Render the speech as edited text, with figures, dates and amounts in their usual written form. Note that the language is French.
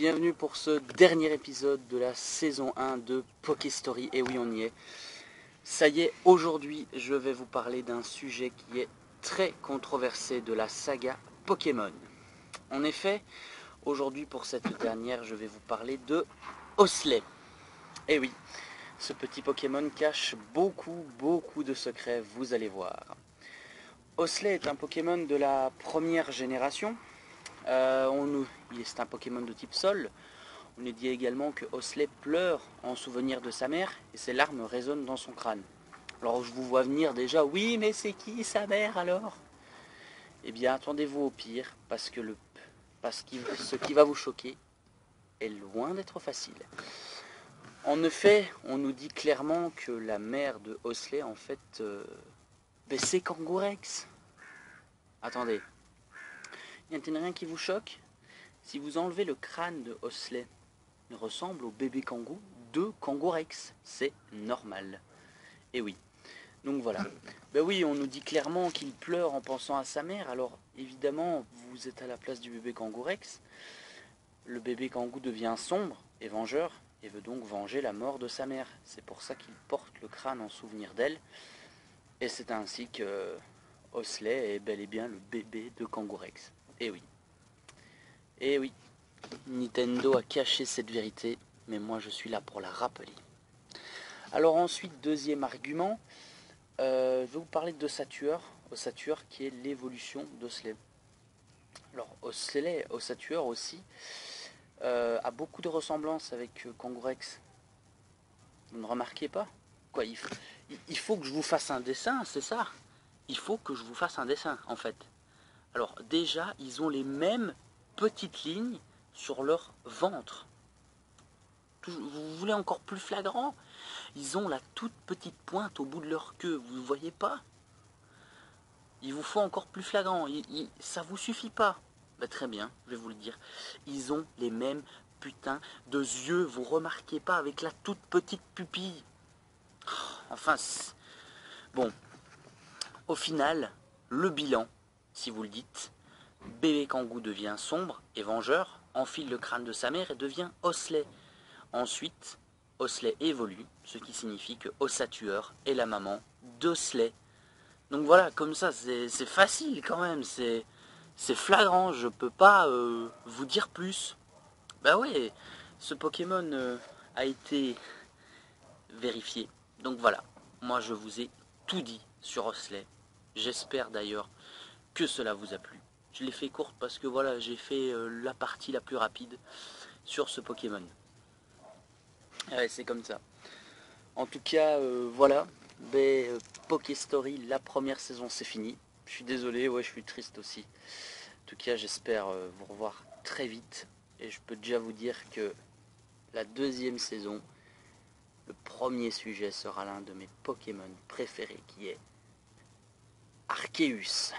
bienvenue pour ce dernier épisode de la saison 1 de Pokéstory. Et oui, on y est. Ça y est, aujourd'hui, je vais vous parler d'un sujet qui est très controversé de la saga Pokémon. En effet, aujourd'hui, pour cette dernière, je vais vous parler de Hosley. Et oui, ce petit Pokémon cache beaucoup de secrets, vous allez voir. Hosley est un Pokémon de la première génération. C'est un Pokémon de type sol. On nous dit également que Hosley pleure en souvenir de sa mère et ses larmes résonnent dans son crâne. Alors je vous vois venir déjà, oui mais c'est qui sa mère alors? Eh bien attendez-vous au pire parce que ce qui va vous choquer est loin d'être facile. En effet, on nous dit clairement que la mère de Hosley en fait c'est Kangourex. Attendez, y a-t-il rien qui vous choque? Si vous enlevez le crâne de Hosley, il ressemble au bébé kangou de Kangourex. C'est normal. Et oui. Donc voilà. Ben oui, on nous dit clairement qu'il pleure en pensant à sa mère. Alors évidemment, vous êtes à la place du bébé Kangourex. Le bébé kangou devient sombre et vengeur et veut donc venger la mort de sa mère. C'est pour ça qu'il porte le crâne en souvenir d'elle. Et c'est ainsi que Hosley est bel et bien le bébé de Kangourex. Et oui. Et oui. Nintendo a caché cette vérité, mais moi je suis là pour la rappeler. Alors ensuite, deuxième argument, je vais vous parler d'Ossatueur, Ossatueur qui est l'évolution d'Hosley. Alors Ossatueur aussi, a beaucoup de ressemblances avec Kangourex. Vous ne remarquez pas? Quoi, il faut que je vous fasse un dessin, c'est ça? Il faut que je vous fasse un dessin, en fait. Alors déjà, ils ont les mêmes petites lignes sur leur ventre. Vous voulez encore plus flagrant? Ils ont la toute petite pointe au bout de leur queue, vous ne voyez pas? Il vous faut encore plus flagrant, ça vous suffit pas? Bah, très bien, je vais vous le dire. Ils ont les mêmes putains de yeux, vous remarquez pas, avec la toute petite pupille. Enfin, bon, au final, le bilan, si vous le dites, bébé Kangou devient sombre et vengeur, enfile le crâne de sa mère et devient Hosley. Ensuite, Hosley évolue, ce qui signifie que Ossatueur est la maman d'Hosley. Donc voilà, comme ça, c'est facile quand même, c'est flagrant, je peux pas vous dire plus. Bah ouais, ce Pokémon a été vérifié. Donc voilà, moi je vous ai tout dit sur Hosley. J'espère d'ailleurs que cela vous a plu. Je l'ai fait courte parce que voilà, j'ai fait la partie la plus rapide sur ce Pokémon. Ouais, c'est comme ça. En tout cas, voilà. Pokéstory, la première saison, c'est fini. Je suis désolé, ouais, je suis triste aussi. En tout cas, j'espère vous revoir très vite. Et je peux déjà vous dire que la deuxième saison, le premier sujet sera l'un de mes Pokémon préférés, qui est Arceus.